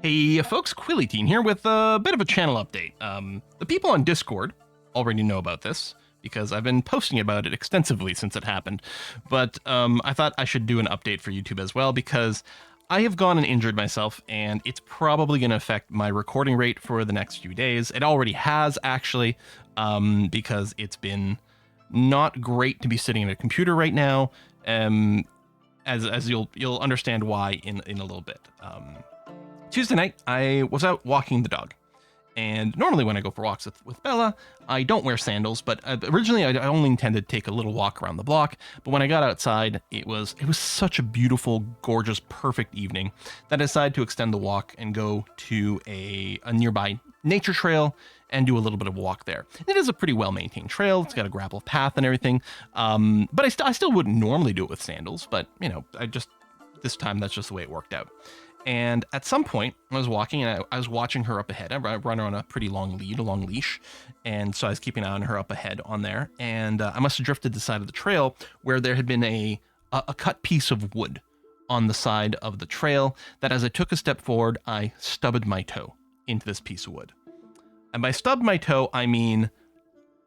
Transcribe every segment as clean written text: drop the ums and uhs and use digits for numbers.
Hey folks, Quillyteen here with a bit of a channel update. The people on Discord already know about this because I've been posting about it extensively since it happened, but I thought I should do an update for YouTube as well because I have gone and injured myself and it's probably going to affect my recording rate for the next few days. It already has actually, because it's been not great to be sitting at a computer right now, as you'll understand why in a little bit. Tuesday night, I was out walking the dog. And normally when I go for walks with Bella, I don't wear sandals, but originally I only intended to take a little walk around the block. But when I got outside, it was such a beautiful, gorgeous, perfect evening that I decided to extend the walk and go to a nearby nature trail and do a little bit of walk there. It is a pretty well-maintained trail. It's got a gravel path and everything. But I still wouldn't normally do it with sandals, but you know, this time that's just the way it worked out. And at some point, I was walking and I was watching her up ahead. I run her on a pretty long leash. And so I was keeping an eye on her up ahead on there. And I must have drifted to the side of the trail where there had been a cut piece of wood on the side of the trail that as I took a step forward, I stubbed my toe into this piece of wood. And by stubbed my toe, I mean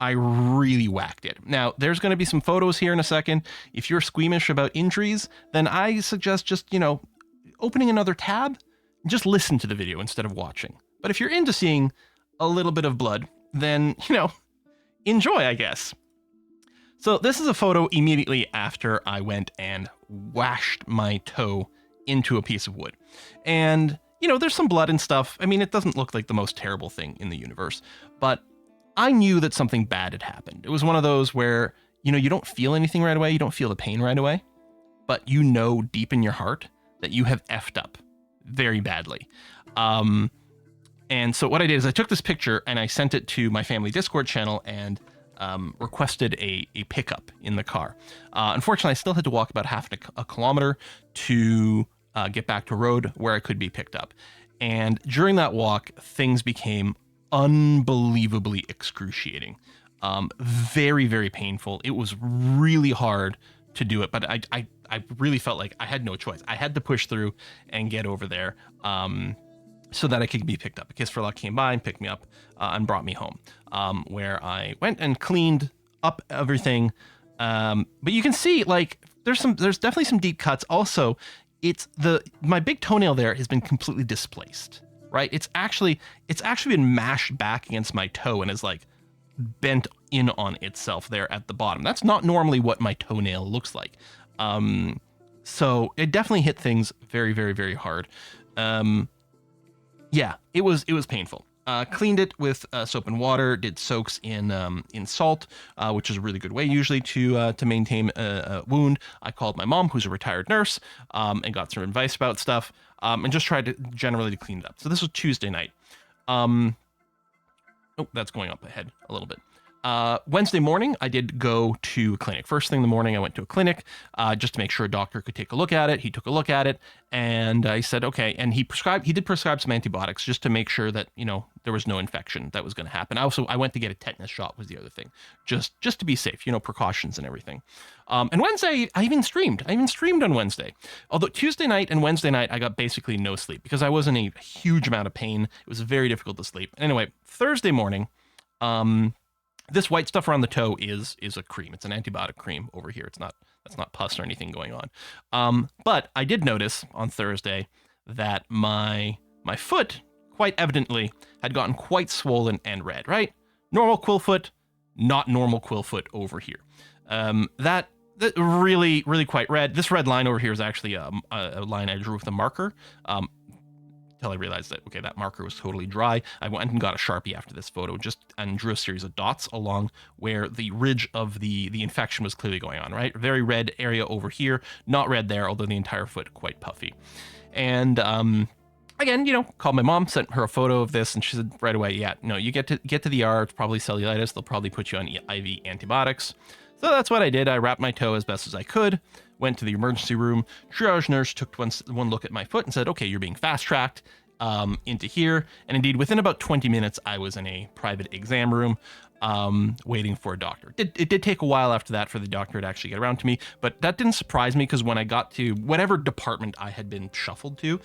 I really whacked it. Now, there's going to be some photos here in a second. If you're squeamish about injuries, then I suggest just, opening another tab, just listen to the video instead of watching. But if you're into seeing a little bit of blood, then, enjoy, I guess. So this is a photo immediately after I went and whacked my toe into a piece of wood. And, there's some blood and stuff. I mean, it doesn't look like the most terrible thing in the universe, but I knew that something bad had happened. It was one of those where, you don't feel anything right away. You don't feel the pain right away, but deep in your heart that you have effed up very badly. And so what I did is I took this picture and I sent it to my family Discord channel and requested a pickup in the car. Unfortunately, I still had to walk about half a kilometer to get back to road where I could be picked up. And during that walk, things became unbelievably excruciating. Very, very painful. It was really hard to do it, but I really felt like I had no choice. I had to push through and get over there so that I could be picked up. A Kiss for Luck came by and picked me up and brought me home, where I went and cleaned up everything. But you can see, there's definitely some deep cuts. Also, my big toenail there has been completely displaced, right? It's actually been mashed back against my toe and is bent in on itself there at the bottom. That's not normally what my toenail looks like. So it definitely hit things very, very, very hard. Yeah, it was painful. Cleaned it with soap and water, did soaks in salt, which is a really good way usually to maintain a wound. I called my mom, who's a retired nurse, and got some advice about stuff, and just tried to generally clean it up. So this was Tuesday night. Oh, that's going up ahead a little bit. Wednesday morning, I did go to a clinic. First thing in the morning, I went to a clinic just to make sure a doctor could take a look at it. He took a look at it, and I said, okay. And he did prescribe some antibiotics just to make sure that, there was no infection that was going to happen. I went to get a tetanus shot was the other thing, just to be safe, precautions and everything. And Wednesday, I even streamed on Wednesday. Although Tuesday night and Wednesday night, I got basically no sleep because I was in a huge amount of pain. It was very difficult to sleep. Anyway, Thursday morning, this white stuff around the toe is a cream. It's an antibiotic cream over here. That's not pus or anything going on. But I did notice on Thursday that my foot quite evidently had gotten quite swollen and red, right? Normal quill foot, not normal quill foot over here. That really, really quite red. This red line over here is actually a line I drew with a marker. Until I realized that, okay, that marker was totally dry. I went and got a Sharpie after this photo and drew a series of dots along where the ridge of the infection was clearly going on, right? Very red area over here, not red there, although the entire foot quite puffy. And again, called my mom, sent her a photo of this, and she said right away, yeah, no, you get to the ER, it's probably cellulitis. They'll probably put you on IV antibiotics. So that's what I did. I wrapped my toe as best as I could, went to the emergency room. Triage nurse took one look at my foot and said, okay, you're being fast-tracked into here. And indeed, within about 20 minutes, I was in a private exam room. waiting for a doctor. It did take a while after that for the doctor to actually get around to me, but that didn't surprise me because when I got to whatever department I had been shuffled to,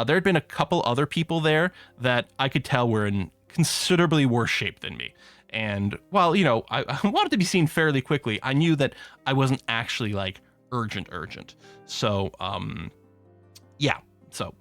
there had been a couple other people there that I could tell were in considerably worse shape than me. And while, I wanted to be seen fairly quickly, I knew that I wasn't actually like urgent. So, yeah. So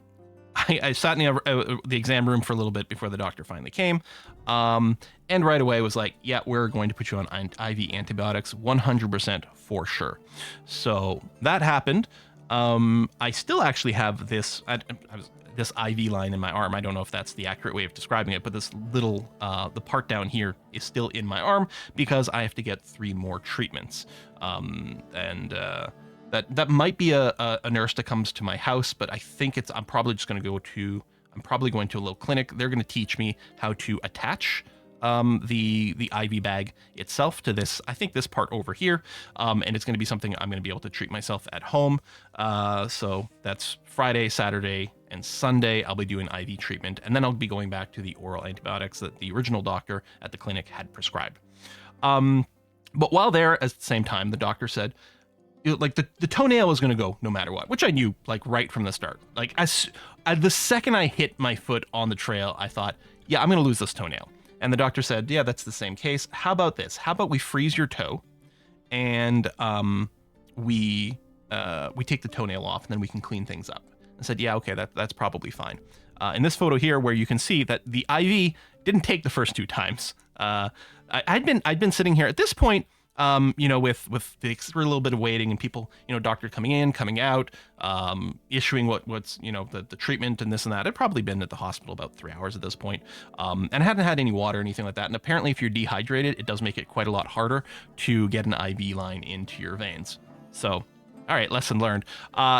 I sat in the exam room for a little bit before the doctor finally came. And right away was like, yeah, we're going to put you on IV antibiotics 100% for sure. So that happened. I still actually have this IV line in my arm. I don't know if that's the accurate way of describing it, but this little, the part down here is still in my arm because I have to get 3 more treatments. That might be a nurse that comes to my house, but I think I'm probably just going to I'm probably going to a little clinic. They're going to teach me how to attach the IV bag itself to this, I think this part over here. And it's going to be something I'm going to be able to treat myself at home. So that's Friday, Saturday, and Sunday. I'll be doing IV treatment, and then I'll be going back to the oral antibiotics that the original doctor at the clinic had prescribed. But while there, at the same time, the doctor said, like the toenail was going to go no matter what, which I knew like right from the start. Like the second I hit my foot on the trail, I thought, yeah, I'm going to lose this toenail. And the doctor said, yeah, that's the same case. How about this? How about we freeze your toe and we take the toenail off and then we can clean things up. I said, yeah, okay, that's probably fine. In this photo here, where you can see that the IV didn't take the first 2 times. I'd been sitting here at this point, with a little bit of waiting and people, doctor coming in, coming out, issuing what's, the treatment and this and that. I'd probably been at the hospital about 3 hours at this point, and I hadn't had any water or anything like that. And apparently if you're dehydrated, it does make it quite a lot harder to get an IV line into your veins. So, all right, lesson learned.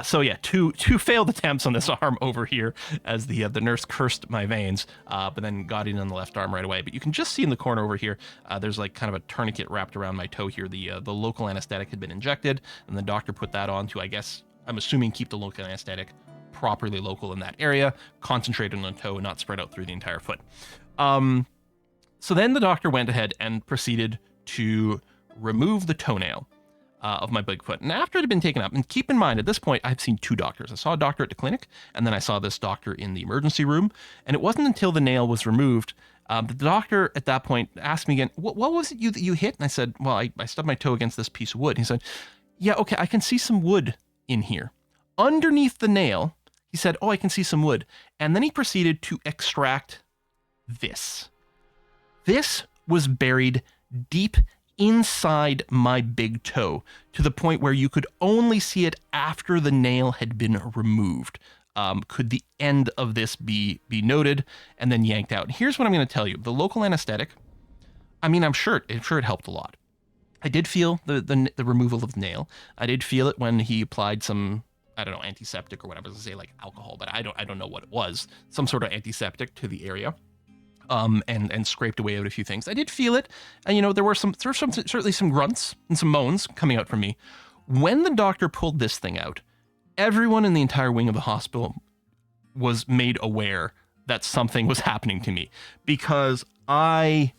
So yeah, two failed attempts on this arm over here as the nurse cursed my veins, but then got in on the left arm right away. But you can just see in the corner over here, there's like kind of a tourniquet wrapped around my toe here. The local anesthetic had been injected, and the doctor put that on to, I guess, I'm assuming, keep the local anesthetic properly local in that area, concentrated on the toe and not spread out through the entire foot. So then the doctor went ahead and proceeded to remove the toenail of my big foot. And after it had been taken up, and keep in mind, at this point, I've seen 2 doctors. I saw a doctor at the clinic, and then I saw this doctor in the emergency room. And it wasn't until the nail was removed that the doctor at that point asked me again, what was it that you hit? And I said, well, I stubbed my toe against this piece of wood. And he said, yeah, okay, I can see some wood in here. Underneath the nail, he said, oh, I can see some wood. And then he proceeded to extract this. This was buried deep inside my big toe, to the point where you could only see it after the nail had been removed. Could the end of this be noted and then yanked out? Here's what I'm going to tell you. The local anesthetic, I mean, I'm sure it helped a lot. I did feel the removal of the nail. I did feel it when he applied some, I don't know, antiseptic or whatever. I was going to say like alcohol, but I don't know what it was. Some sort of antiseptic to the area. And scraped away out a few things. I did feel it, and there were certainly some grunts and some moans coming out from me. When the doctor pulled this thing out, everyone in the entire wing of the hospital was made aware that something was happening to me, because I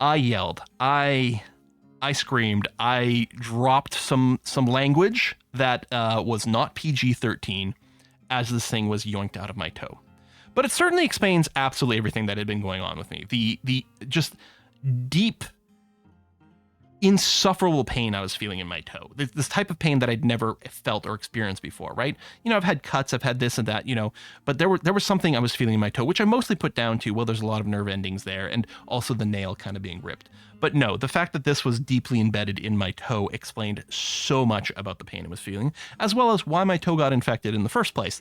yelled, I screamed, I dropped some language that was not PG-13 as this thing was yoinked out of my toe. But it certainly explains absolutely everything that had been going on with me. The just deep, insufferable pain I was feeling in my toe. This type of pain that I'd never felt or experienced before, right? I've had cuts, I've had this and that, but there was something I was feeling in my toe, which I mostly put down to, well, there's a lot of nerve endings there, and also the nail kind of being ripped. But no, the fact that this was deeply embedded in my toe explained so much about the pain I was feeling, as well as why my toe got infected in the first place.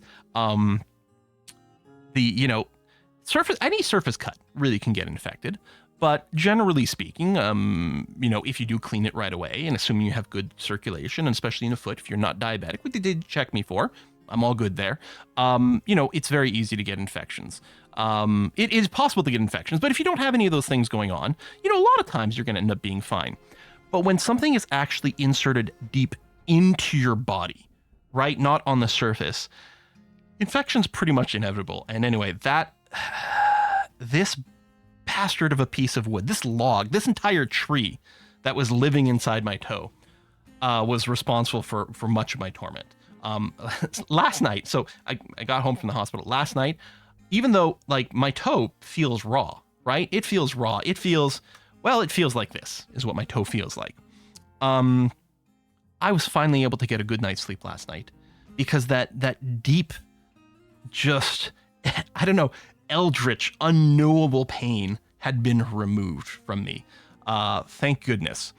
Any surface cut really can get infected, but generally speaking, if you do clean it right away, and assuming you have good circulation, and especially in the foot, if you're not diabetic, which they did check me for, I'm all good there. It's very easy to get infections. It is possible to get infections, but if you don't have any of those things going on, a lot of times you're going to end up being fine. But when something is actually inserted deep into your body, right, not on the surface, infection's pretty much inevitable. And anyway, this bastard of a piece of wood, this log, this entire tree that was living inside my toe, was responsible for much of my torment. Last night, so I got home from the hospital last night, even though like my toe feels raw, right? It feels raw. It feels like this is what my toe feels like. I was finally able to get a good night's sleep last night because that deep, just, I don't know, eldritch, unknowable pain had been removed from me. Thank goodness.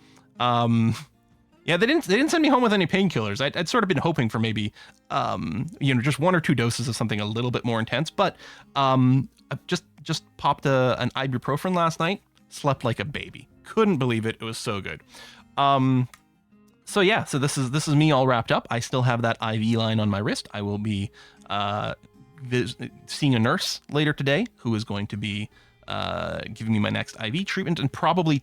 Yeah, they didn't send me home with any painkillers. I'd sort of been hoping for maybe, just 1 or 2 doses of something a little bit more intense. But I just popped an ibuprofen last night. Slept like a baby. Couldn't believe it. It was so good. So yeah, so this is me all wrapped up. I still have that IV line on my wrist. I will be seeing a nurse later today who is going to be giving me my next IV treatment and probably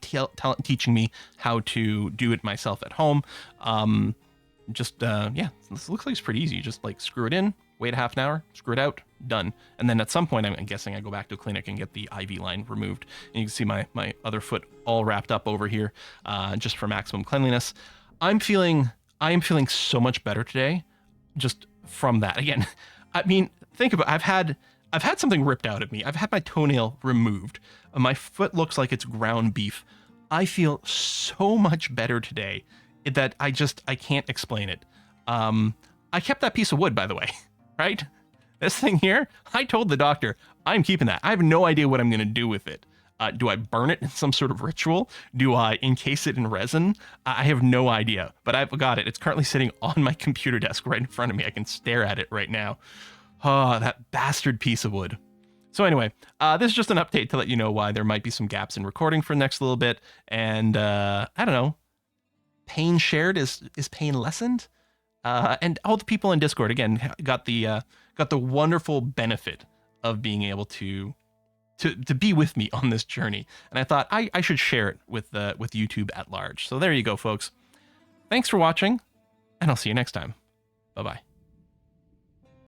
teaching me how to do it myself at home. Yeah, this looks like it's pretty easy. You just like screw it in, wait a half an hour, screw it out, done. And then at some point, I'm guessing I go back to a clinic and get the IV line removed. And you can see my other foot all wrapped up over here, just for maximum cleanliness. I am feeling so much better today, just from that. Again, I mean, think about it. I've had something ripped out of me. I've had my toenail removed. My foot looks like it's ground beef. I feel so much better today that I can't explain it. I kept that piece of wood, by the way, right? This thing here, I told the doctor, I'm keeping that. I have no idea what I'm going to do with it. Do I burn it in some sort of ritual? Do I encase it in resin? I have no idea, but I've got it. It's currently sitting on my computer desk right in front of me. I can stare at it right now. Oh, that bastard piece of wood. So anyway, this is just an update to let you know why there might be some gaps in recording for the next little bit. And I don't know, pain shared is pain lessened. And all the people in Discord, again, got the wonderful benefit of being able to be with me on this journey. And I thought I should share it with YouTube at large. So there you go, folks. Thanks for watching, and I'll see you next time. Bye-bye.